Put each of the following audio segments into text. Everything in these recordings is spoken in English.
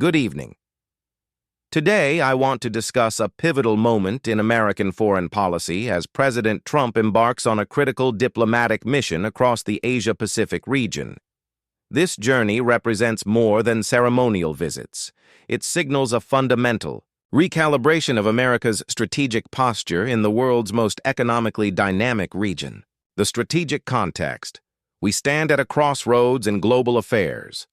Good evening. Today, I want to discuss a pivotal moment in American foreign policy as President Trump embarks on a critical diplomatic mission across the Asia-Pacific region. This journey represents more than ceremonial visits. It signals a fundamental recalibration of America's strategic posture in the world's most economically dynamic region. The strategic context. We stand at a crossroads in global affairs.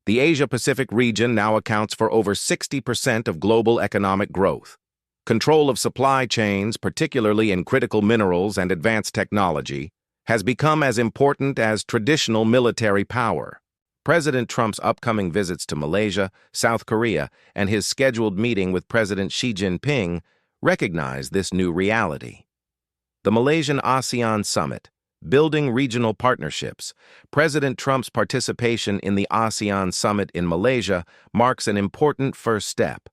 The Asia-Pacific region now accounts for over 60% of global economic growth. Control of supply chains, particularly in critical minerals and advanced technology, has become as important as traditional military power. President Trump's upcoming visits to Malaysia, South Korea, and his scheduled meeting with President Xi Jinping recognize this new reality. The Malaysian ASEAN Summit. Building regional partnerships. President Trump's participation in the ASEAN Summit in Malaysia marks an important first step.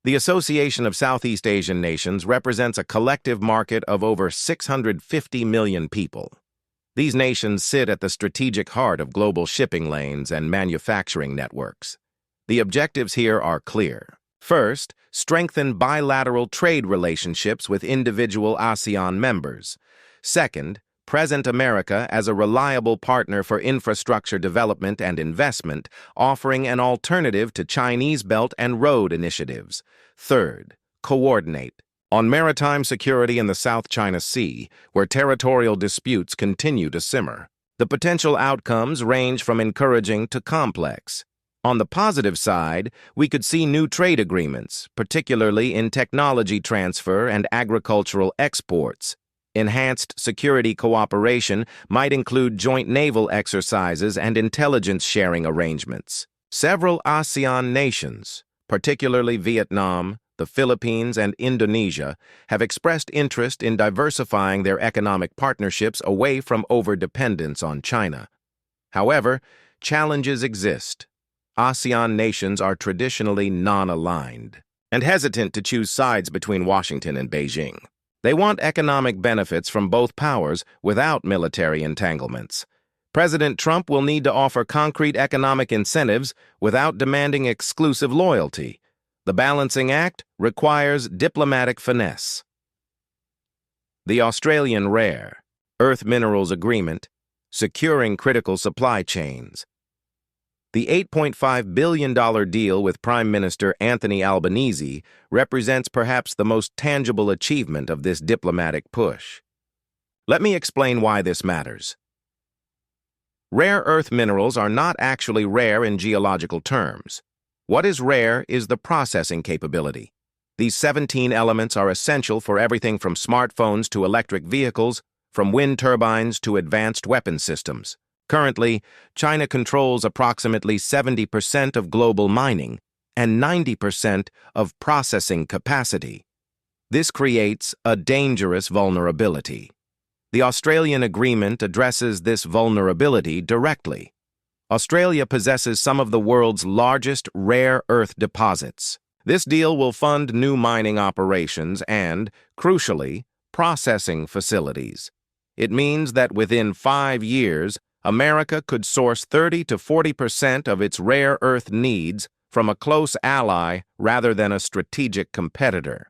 The Association of Southeast Asian Nations represents a collective market of over 650 million people. These nations sit at the strategic heart of global shipping lanes and manufacturing networks. The objectives here are clear. First, strengthen bilateral trade relationships with individual ASEAN members. Second, present America as a reliable partner for infrastructure development and investment, offering an alternative to Chinese Belt and Road initiatives. Third, coordinate on maritime security in the South China Sea, where territorial disputes continue to simmer. The potential outcomes range from encouraging to complex. On the positive side, we could see new trade agreements, particularly in technology transfer and agricultural exports. Enhanced security cooperation might include joint naval exercises and intelligence sharing arrangements. Several ASEAN nations, particularly Vietnam, the Philippines, and Indonesia, have expressed interest in diversifying their economic partnerships away from overdependence on China. However, challenges exist. ASEAN nations are traditionally non-aligned and hesitant to choose sides between Washington and Beijing. They want economic benefits from both powers without military entanglements. President Trump will need to offer concrete economic incentives without demanding exclusive loyalty. The balancing act requires diplomatic finesse. The Australian Rare Earth Minerals Agreement, securing critical supply chains. The $8.5 billion deal with Prime Minister Anthony Albanese represents perhaps the most tangible achievement of this diplomatic push. Let me explain why this matters. Rare earth minerals are not actually rare in geological terms. What is rare is the processing capability. These 17 elements are essential for everything from smartphones to electric vehicles, from wind turbines to advanced weapon systems. Currently, China controls approximately 70% of global mining and 90% of processing capacity. This creates a dangerous vulnerability. The Australian Agreement addresses this vulnerability directly. Australia possesses some of the world's largest rare earth deposits. This deal will fund new mining operations and, crucially, processing facilities. It means that within 5 years, America could source 30 to 40% of its rare earth needs from a close ally rather than a strategic competitor.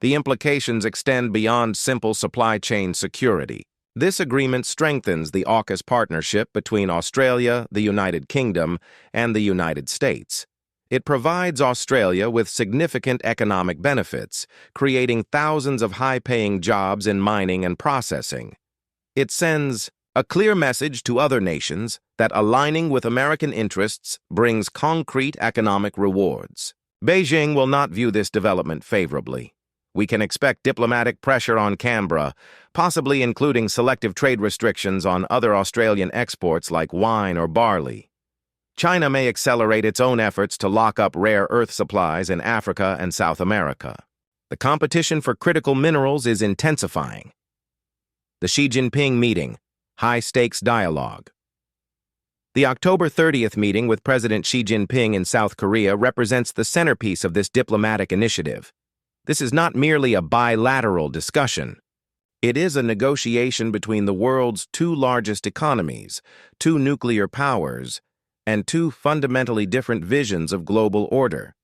The implications extend beyond simple supply chain security. This agreement strengthens the AUKUS partnership between Australia, the United Kingdom, and the United States. It provides Australia with significant economic benefits, creating thousands of high-paying jobs in mining and processing. It sends a clear message to other nations that aligning with American interests brings concrete economic rewards. Beijing will not view this development favorably. We can expect diplomatic pressure on Canberra, possibly including selective trade restrictions on other Australian exports like wine or barley. China may accelerate its own efforts to lock up rare earth supplies in Africa and South America. The competition for critical minerals is intensifying. The Xi Jinping meeting. High-stakes dialogue. The October 30th meeting with President Xi Jinping in South Korea represents the centerpiece of this diplomatic initiative. This is not merely a bilateral discussion. It is a negotiation between the world's two largest economies, two nuclear powers, and two fundamentally different visions of global order.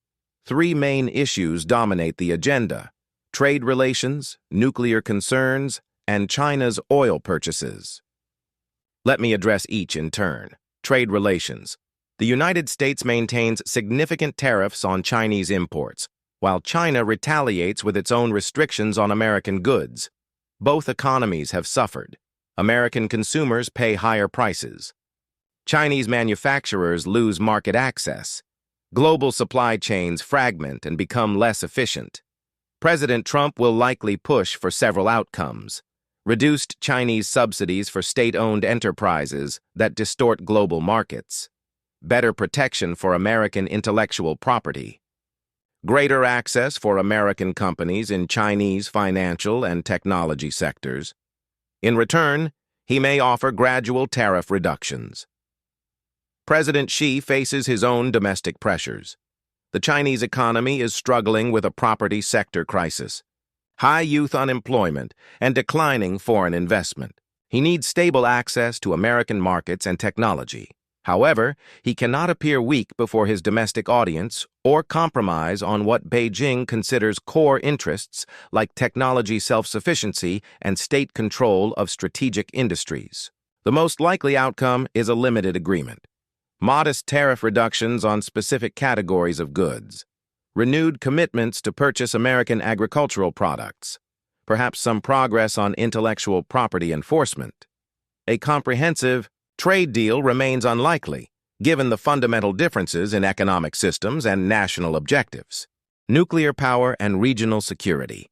Three main issues dominate the agenda: trade relations, nuclear concerns, and China's oil purchases. Let me address each in turn. Trade relations. The United States maintains significant tariffs on Chinese imports, while China retaliates with its own restrictions on American goods. Both economies have suffered. American consumers pay higher prices. Chinese manufacturers lose market access. Global supply chains fragment and become less efficient. President Trump will likely push for several outcomes: reduced Chinese subsidies for state-owned enterprises that distort global markets, better protection for American intellectual property, greater access for American companies in Chinese financial and technology sectors. In return, he may offer gradual tariff reductions. President Xi faces his own domestic pressures. The Chinese economy is struggling with a property sector crisis, high youth unemployment, and declining foreign investment. He needs stable access to American markets and technology. However, he cannot appear weak before his domestic audience or compromise on what Beijing considers core interests like technology self-sufficiency and state control of strategic industries. The most likely outcome is a limited agreement: modest tariff reductions on specific categories of goods, renewed commitments to purchase American agricultural products, perhaps some progress on intellectual property enforcement. A comprehensive trade deal remains unlikely, given the fundamental differences in economic systems and national objectives. Nuclear power and regional security.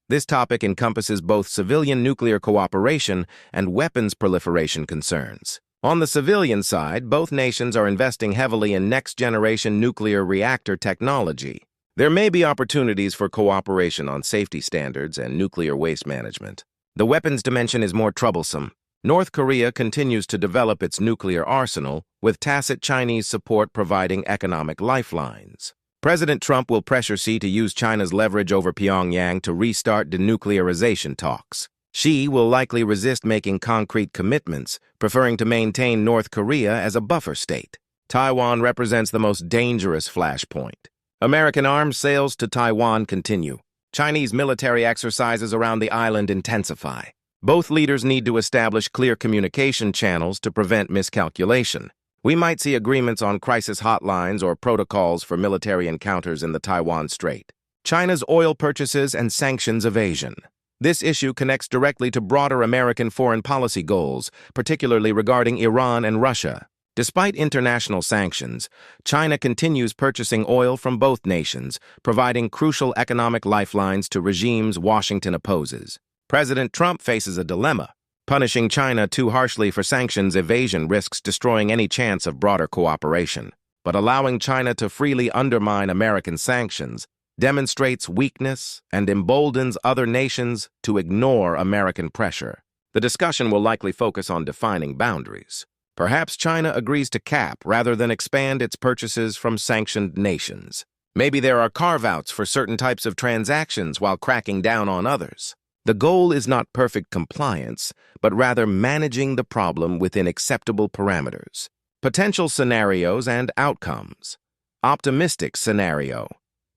This topic encompasses both civilian nuclear cooperation and weapons proliferation concerns. On the civilian side, both nations are investing heavily in next-generation nuclear reactor technology. There may be opportunities for cooperation on safety standards and nuclear waste management. The weapons dimension is more troublesome. North Korea continues to develop its nuclear arsenal, with tacit Chinese support providing economic lifelines. President Trump will pressure Xi to use China's leverage over Pyongyang to restart denuclearization talks. Xi will likely resist making concrete commitments, preferring to maintain North Korea as a buffer state. Taiwan represents the most dangerous flashpoint. American arms sales to Taiwan continue. Chinese military exercises around the island intensify. Both leaders need to establish clear communication channels to prevent miscalculation. We might see agreements on crisis hotlines or protocols for military encounters in the Taiwan Strait. China's oil purchases and sanctions evasion. This issue connects directly to broader American foreign policy goals, particularly regarding Iran and Russia. Despite international sanctions, China continues purchasing oil from both nations, providing crucial economic lifelines to regimes Washington opposes. President Trump faces a dilemma. Punishing China too harshly for sanctions evasion risks destroying any chance of broader cooperation. But allowing China to freely undermine American sanctions demonstrates weakness and emboldens other nations to ignore American pressure. The discussion will likely focus on defining boundaries. Perhaps China agrees to cap rather than expand its purchases from sanctioned nations. Maybe there are carve-outs for certain types of transactions while cracking down on others. The goal is not perfect compliance, but rather managing the problem within acceptable parameters. Potential scenarios and outcomes. Optimistic scenario.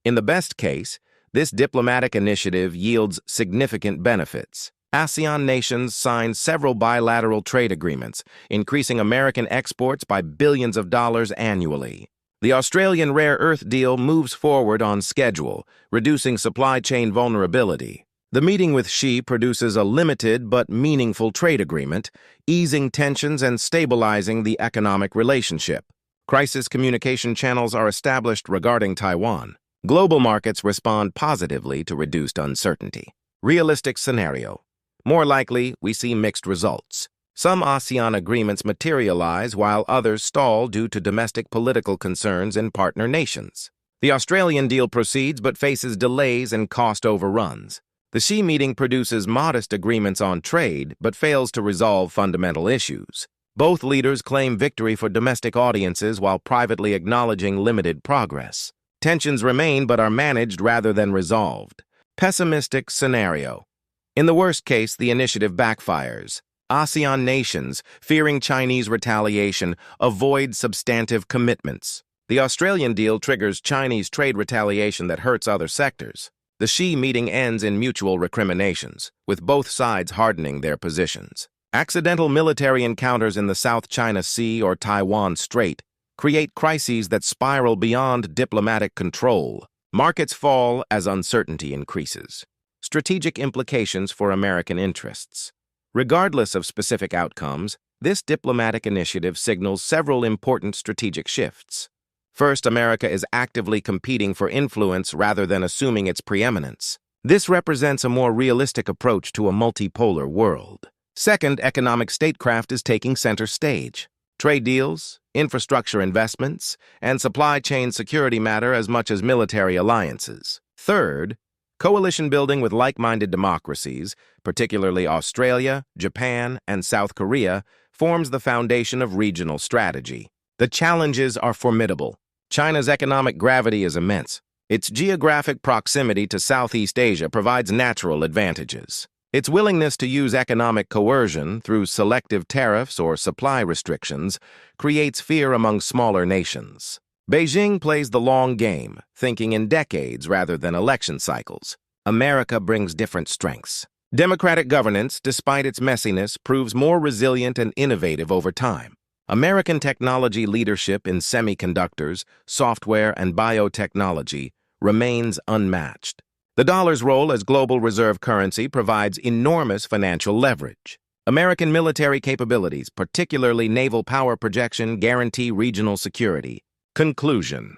In the best case, this diplomatic initiative yields significant benefits. ASEAN nations signed several bilateral trade agreements, increasing American exports by billions of dollars annually. The Australian rare earth deal moves forward on schedule, reducing supply chain vulnerability. The meeting with Xi produces a limited but meaningful trade agreement, easing tensions and stabilizing the economic relationship. Crisis communication channels are established regarding Taiwan. Global markets respond positively to reduced uncertainty. Realistic scenario. More likely, we see mixed results. Some ASEAN agreements materialize while others stall due to domestic political concerns in partner nations. The Australian deal proceeds but faces delays and cost overruns. The Xi meeting produces modest agreements on trade but fails to resolve fundamental issues. Both leaders claim victory for domestic audiences while privately acknowledging limited progress. Tensions remain but are managed rather than resolved. Pessimistic scenario. In the worst case, the initiative backfires. ASEAN nations, fearing Chinese retaliation, avoid substantive commitments. The Australian deal triggers Chinese trade retaliation that hurts other sectors. The Xi meeting ends in mutual recriminations, with both sides hardening their positions. Accidental military encounters in the South China Sea or Taiwan Strait create crises that spiral beyond diplomatic control. Markets fall as uncertainty increases. Strategic implications for American interests. Regardless of specific outcomes, this diplomatic initiative signals several important strategic shifts. First, America is actively competing for influence rather than assuming its preeminence. This represents a more realistic approach to a multipolar world. Second, economic statecraft is taking center stage. Trade deals, infrastructure investments, and supply chain security matter as much as military alliances. Third, coalition building with like-minded democracies, particularly Australia, Japan, and South Korea, forms the foundation of regional strategy. The challenges are formidable. China's economic gravity is immense. Its geographic proximity to Southeast Asia provides natural advantages. Its willingness to use economic coercion through selective tariffs or supply restrictions creates fear among smaller nations. Beijing plays the long game, thinking in decades rather than election cycles. America brings different strengths. Democratic governance, despite its messiness, proves more resilient and innovative over time. American technology leadership in semiconductors, software, and biotechnology remains unmatched. The dollar's role as global reserve currency provides enormous financial leverage. American military capabilities, particularly naval power projection, guarantee regional security. Conclusion.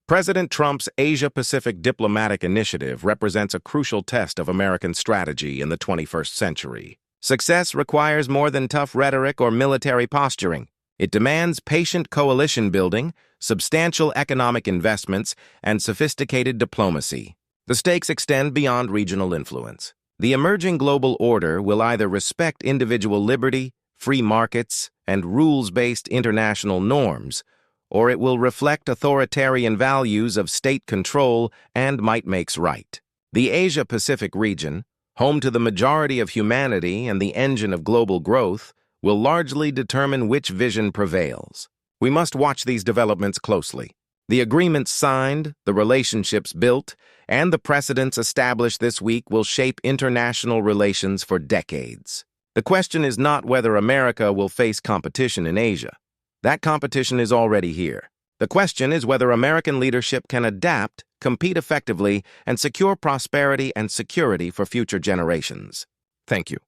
President Trump's Asia-Pacific diplomatic initiative represents a crucial test of American strategy in the 21st century. Success requires more than tough rhetoric or military posturing. It demands patient coalition building, substantial economic investments, and sophisticated diplomacy. The stakes extend beyond regional influence. The emerging global order will either respect individual liberty, free markets, and rules-based international norms, or it will reflect authoritarian values of state control and might makes right. The Asia-Pacific region, home to the majority of humanity and the engine of global growth, will largely determine which vision prevails. We must watch these developments closely. The agreements signed, the relationships built, and the precedents established this week will shape international relations for decades. The question is not whether America will face competition in Asia. That competition is already here. The question is whether American leadership can adapt, compete effectively, and secure prosperity and security for future generations. Thank you.